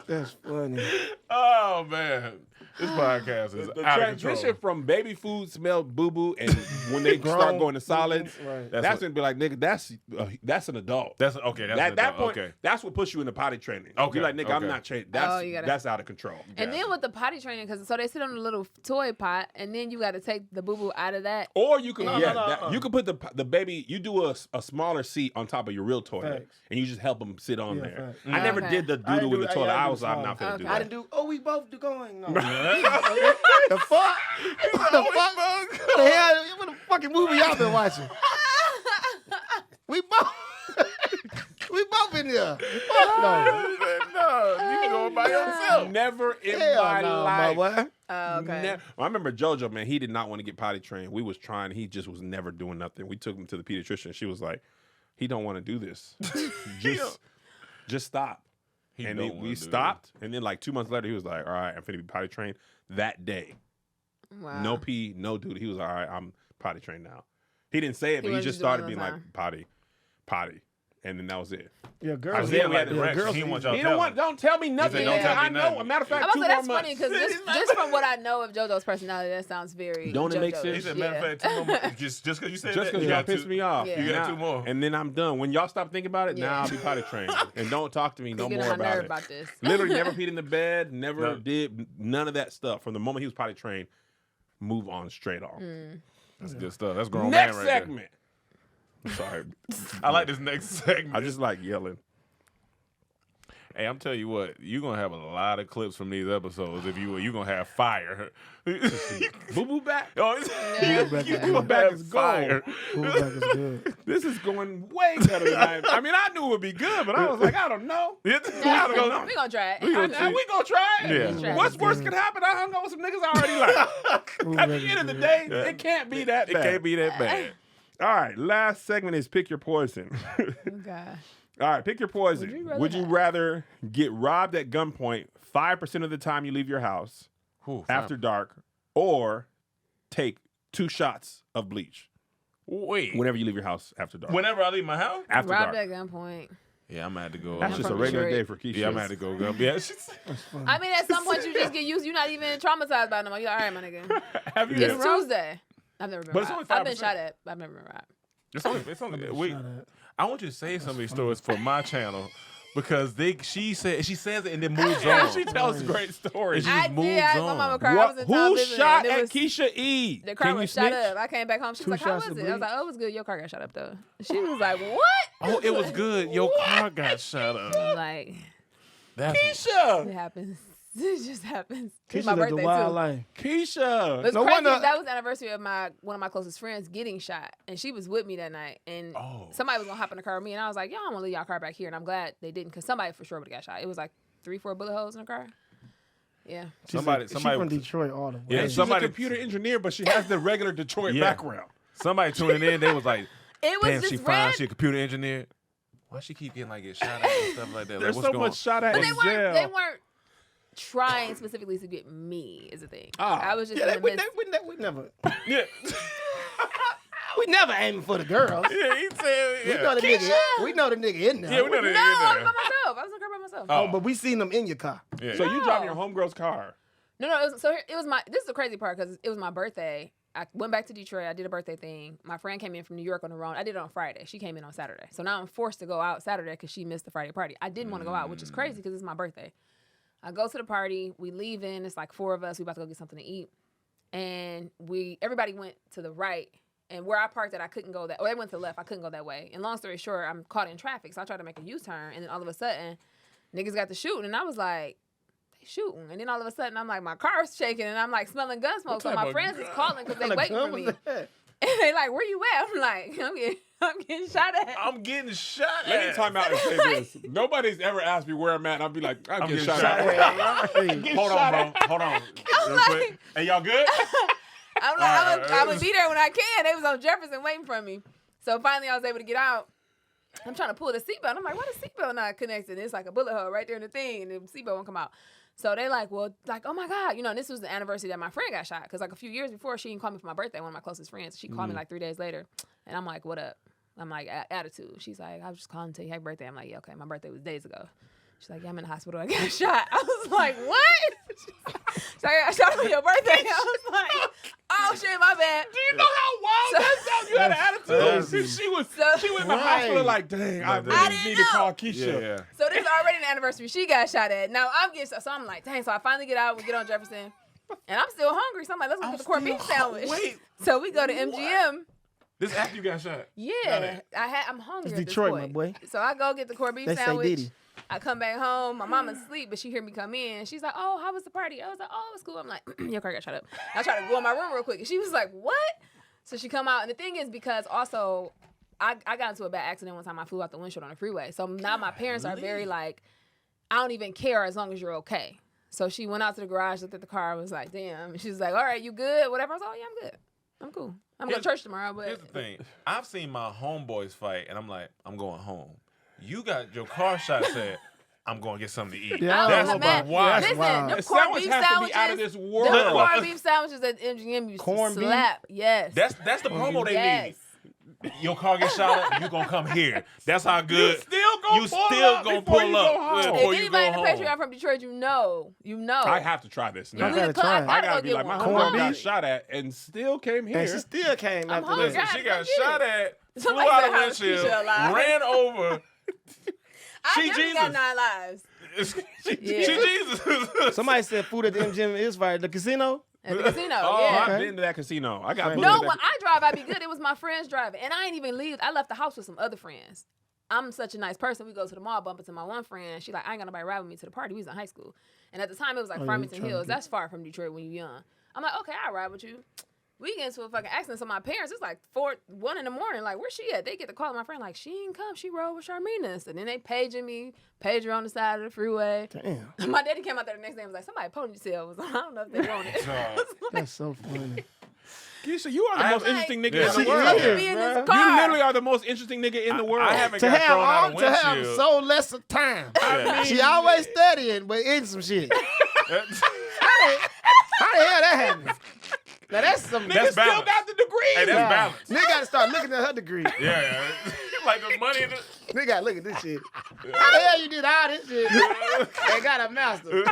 That's funny. Oh, man. This podcast is The out of transition control. from baby food smell boo boo and when they start Grown going to solids, right. that's That's when be like, nigga, that's an adult. That's okay. That's At that point, okay. that's what puts you into potty training. Okay, You're like, nigga, I'm okay. not training. That's you gotta- that's out of control. And then with the potty training, because so they sit on the little toy pot, and then you got to take the boo boo out of that. Or you can, No, yeah, no, that- you can put the baby. You do a smaller seat on top of your real toilet, Facts. and you just help them sit on Yeah, there. facts. I never Okay. did the I doodle didn't with the do- toilet. yeah, I I do was I'm smaller. not gonna Okay. do I that. didn't do. Oh, we both do going. No. The fuck? What the fuck? What the hell? What the fucking movie y'all been watching? We both. We both in there. Fuck no. No, you can go by yourself. Never in Hell my no, life. my boy. Oh, okay. Well, I remember JoJo, man. He did not want to get potty trained. We was trying. He just was never doing nothing. We took him to the pediatrician. She was like, "He don't want to do this. just stop." He And don't then wanna we do stopped. And then like 2 months later, he was like, "All right, I'm finna be potty trained." That day, Wow. no pee, no duty. He was all right. I'm potty trained now. He didn't say it, but he wasn't just just doing started it being all like the potty, and then that was it. Yeah, I girls. was Yeah, yeah, we like had the to- Rex. girls He need- want y'all He tell don't want. him. Don't tell me nothing. "Don't tell me I know. nothing." A matter of fact, I'm 2 about to say more that's funny months. because just from what I know of JoJo's personality, that sounds very. Don't it make JoJo-ish. sense? He said, matter of fact, 2 more months. Just because you said Just that, because you y'all got piss two- me off. Yeah. You got Now- 2 more. And then I'm done. When y'all stop thinking about it, now Yeah. I'll be potty trained. And don't talk to me no He's getting more on my about nerve it. about this. Literally never peed in the bed, never No. did none of that stuff. From the moment he was potty trained, move on straight off. That's good stuff. That's grown Next man right segment. I'm sorry. there. I like this next segment. I just like yelling. Hey, I'm telling you what, you're gonna have a lot of clips from these episodes if you're gonna have fire. Boo boo back. Oh, it's- Yeah. Back you is gonna good. Back have is fire. Ooh, back is good. This is going way better than I mean, I knew it would be good, but I was like, I don't know. Yeah, I don't know. we gonna try it. We gonna try it. Yeah. Let's try What's it. worse could happen? I hung out with some niggas I already like. Ooh, At back the is end of the good. day, Yeah. it can't be that It bad. can't be that bad. All right, last segment is pick your poison. Oh, gosh. All right, pick your poison. Would you rather Would you have- rather get robbed at gunpoint 5% of the time you leave your house Whew, after dark, or take 2 shots of bleach wait. whenever you leave your house after dark? Whenever I leave my house, After Robbed dark. at gunpoint. yeah, I'm gonna have to go. That's I'm just a from regular day Detroit. for Keisha. Yeah, I'm gonna have to go. Go. Yeah, she's- I mean, at some point you just get used. You're not even traumatized by it no more. You're like, all right, my nigga. Have you Yeah. been It's robbed? Tuesday. I've never been But it's robbed. only I've been 5%. shot at. But I've never been robbed. It's only. Wait, Shut up. I want you to say some of these stories for my channel because she says it and then moves Yeah, on. she tells great stories. She I just did. moves My on. mama cried. I was in town Who visiting, shot and it at was- Keisha E? The car Can you was shot snitch? up. I came back home. She 2 was like, "How shots was of it?" I was bleach. like, "Oh, it was good. Your car got shot up though." She was like, "What?" Oh, it was good. Your What? car got shut up. I'm like, That's it Keisha! happens. It just happens. It's Keisha my lived birthday a wild too. life. Keisha! It's No crazy. wonder- That was the anniversary of one of my closest friends getting shot, and she was with me that night. And Oh. somebody was gonna hop in the car with me, and I was like, "Y'all, I'm gonna leave y'all car back here." And I'm glad they didn't, because somebody for sure would have got shot. It was like 3-4 bullet holes in the car. Yeah. Somebody- She from Detroit all the way. Yeah, And she's somebody- a computer engineer, but she has the regular Detroit Yeah. background. somebody tuning in. They was like, It was "Damn, just she red. fine. She a computer engineer. Why she keep getting like shot at and stuff like that? There's like, so what's much shot at But in they jail. weren't trying specifically to get me, is the thing. Ah. I was just Yeah, in the midst. we never. Yeah, We never aiming for the girls. yeah. He said, We yeah. know the nigga. We know the nigga in there. Yeah, we know No, that. I was by myself. I was in the car by myself. Oh, but we seen them in your car. Yeah. So you No. driving your homegirl's car. No, it was my. This is the crazy part because it was my birthday. I went back to Detroit. I did a birthday thing. My friend came in from New York on the road. I did it on Friday. She came in on Saturday. So now I'm forced to go out Saturday because she missed the Friday party. I didn't want to go out, which is crazy because it's my birthday. I go to the party. We leave in. It's like 4 of us. We about to go get something to eat. And everybody went to the right. And where I parked at, I couldn't go that. Or they went to the left. I couldn't go that way. And long story short, I'm caught in traffic. So I tried to make a U-turn. And then all of a sudden, niggas got to shooting. And I was like, they shooting. And then all of a sudden, I'm like, my car's shaking. And I'm like smelling gun smoke. So type my of friends is gun? calling because they What waiting kind for of me. gun was that? And they like, where you at? I'm like, I'm getting shot at. I'm getting shot at. Let me time out and say this. Nobody's ever asked me where I'm at. And I'll be like, I'm getting shot shot at. at. Hey, Hold on, bro. Hold on. Real like- quick. Hey, y'all good? I'm like, I'm gonna be there when I can. They was on Jefferson waiting for me. So finally, I was able to get out. I'm trying to pull the seatbelt. I'm like, why the seatbelt not connected? It's like a bullet hole right there in the thing, and the seatbelt won't come out. So they like, well, like, oh my God, and this was the anniversary that my friend got shot. Because like a few years before, she didn't call me for my birthday, one of my closest friends. She called me like 3 days later, and I'm like, what up? I'm like, attitude. She's like, I was just calling to tell you happy birthday. I'm like, yeah, okay, my birthday was days ago. She's like, yeah, I'm in the hospital. I got shot. I was like, what? She's like, I got shot on your birthday. I was like, oh shit, my bad. Do you know how wild that sounds? You had an attitude. crazy. She went in the hospital like, dang, I really didn't need to know. call Keisha. Yeah. So this is already an anniversary she got shot at. Now I'm getting so I'm like, dang. So I finally get out. We get on Jefferson, and I'm still hungry. So I'm like, let's go get the corned beef sandwich. Wait. So we go to MGM. This after you got shot. Got Yeah, it. I'm hungry. It's at this Detroit, my point. boy. So I go get the corned beef They say sandwich. Diddy. I come back home. My mama's asleep, but she hear me come in. She's like, "Oh, how was the party?" I was like, "Oh, it was cool." I'm like, "Your car got shut up." I try to go in my room real quick, and she was like, "What?" So she come out, and the thing is because also I got into a bad accident one time. I flew out the windshield on the freeway. So now my parents are very like, I don't even care as long as you're okay. So she went out to the garage, looked at the car, was like, "Damn." And she's like, "All right, you good? Whatever." I was like, "Oh yeah, I'm good. I'm cool. I'm going to church tomorrow." But Here's the thing. I've seen my homeboys fight, and I'm like, I'm going home. You got your car shot said, I'm going to get something to eat. Yeah, I That's was like, man, wild. listen, Wild. them The corned sandwich beef has to be out of sandwiches, this them world. corned beef sandwiches at MGM used Corned to beef? slap. Yes. That's the promo they yes. need. Your car get shot up, you going to come here. That's how good. You still gonna You pull still up gonna before pull you up. go home. Yeah, If before you anybody in go the home. Patreon from Detroit, you know. I have to try this You now. leave gotta the car, try it. I gotta be like, my Corned homegirl beef? got shot at and still came here. And she still came I'm after hungry. that. God, She got come get shot it. at, flew Somebody out said, of "How is windshield, Keisha alive?" ran over. I She definitely got Jesus. 9 lives. She Yeah. Jesus. Somebody said food at the MGM is fire. The casino? At the casino, Oh, yeah. I've been to that casino. I got Right. booked No, at when that I drive, I be good. It was my friends driving. And I ain't even leave. I left the house with some other friends. I'm such a nice person. We go to the mall, bump into my one friend. She like, I ain't got nobody ride with me to the party. We was in high school. And at the time, it was like Oh, yeah, Farmington you tryna Hills. get- That's far from Detroit when you're young. I'm like, okay, I'll ride with you. We get into a fucking accident. So my parents, it's like 1 in the morning. Like, where's she at? They get the call. My friend like, she ain't come. She rode with Charmina's. And then they paging me, pager on the side of the freeway. Damn. My daddy came out there the next day and was like, somebody ponytail was on. I don't know if they want it. I was like, That's so funny. Keisha, you are the I most have- interesting nigga Yeah. in She the world. should be in this bruh. car. You literally are the most interesting nigga in the world. I haven't To got have thrown out of to have windshield. so less of time. I She mean, always studying, but in some shit. How the hell that happened? Now that's some nigga That's still balance. got the degree. Hey, that's balance. Nigga got to start looking at her degree. Yeah. Like the money in the... Nigga got to look at this shit. How the hell you did all this shit and got a master?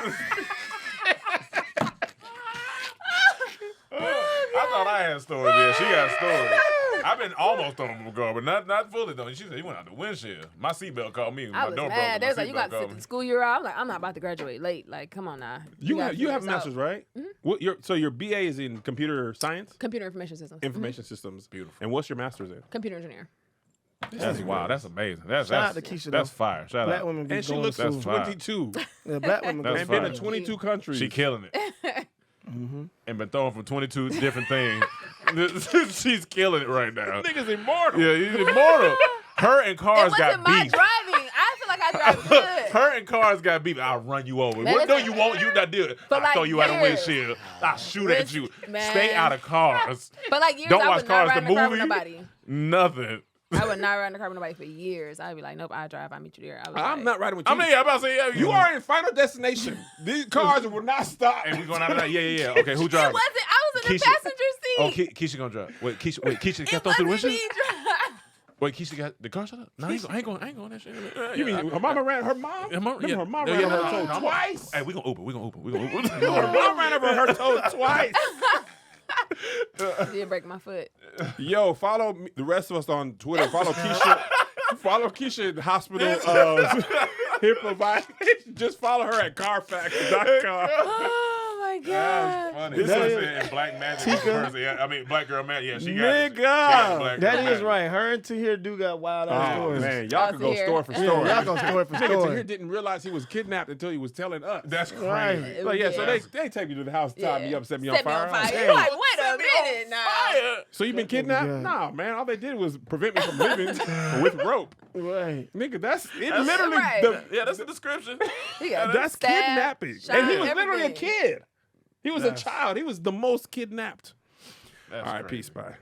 I thought I had stories. Yeah, she got stories. I've been almost on the car, but not fully though. She said you went out the windshield. My seatbelt called me. I My was door mad. broke. They My was like, you got seatbelt to sit called the me. school year out. I'm like, I'm not about to graduate late. Like, come on now. You gotta have figure a this master's, out. right? What so your BA is in computer science, Computer information systems. information systems. Beautiful. And what's your master's in? Computer engineer. That's wild. That's amazing. That's Shout out that's to Keisha, that's though. fire. Shout Black out. women be And she going looks to school. fine. 22 Yeah, black women go That's and been fine. to 22 countries. She killing it. And been throwing from 22 different things. She's killing it right now. Niggas immortal. Yeah, he's immortal. Her and It cars wasn't got my beef. driving. I feel like I drive good. Her and cars got beef. I'll run you over. Man, What do listen. you want? You not do it. But I'll like throw you out of years. windshield. I'll shoot at you. Man. Stay out of cars. But like years, Don't I watch would not Cars, ride in the the car with movie. nobody. Nothing. I would not ride in the car with nobody for years. I'd be like, nope, I drive. I meet you there. I was I'm like, not riding with you. I mean, I'm about to say, yeah, You are in Final Destination. These cars will not stop. And we going out of that? Yeah. Okay, who It driving? wasn't. I was in the Keisha. passenger seat. Oh, Keisha gonna drive. Wait, Keisha It got thrown through the wasn't windshield? me drive. Wait, Keisha got the car shut up? No, I ain't going that shit. You mean her mama ran her mom? Her mom, Remember her mom yeah, ran yeah, over her no, toe no, I'm- twice. Hey, we gonna Uber. Her mom ran over her toe twice. Did break my foot. Yo, follow me, the rest of us on Twitter. Follow Keisha. Follow Keisha at Hospital Hip Violation. Just follow her at Carfax.com. Oh my god. Funny. This This is- is Black Magic. person. Yeah, I mean, Black Girl Magic. Yeah, she got Nigga. it. She got Black Girl That is Magic. right. Her and Tahir do got wild ass Oh stories. man, y'all could go Here. story for Yeah, story. y'all go story for Nigga Tahir story. didn't realize he was kidnapped until he was telling us. That's crazy. Right. Like, yeah, so Yeah. they take you to the house, tie me up, set me on Set me fire. on fire. Hey, You're like, wait a minute now. Fire. so you been kidnapped? Yeah. Nah, man. All they did was prevent me from living with rope. Right. Nigga, that's it. That's Literally, right. Yeah, that's the description. He got that's stabbed, kidnapping, shot, and he was literally a everything. kid. He was a That's- child. He was the most kidnapped. That's All right, crazy. peace, bye.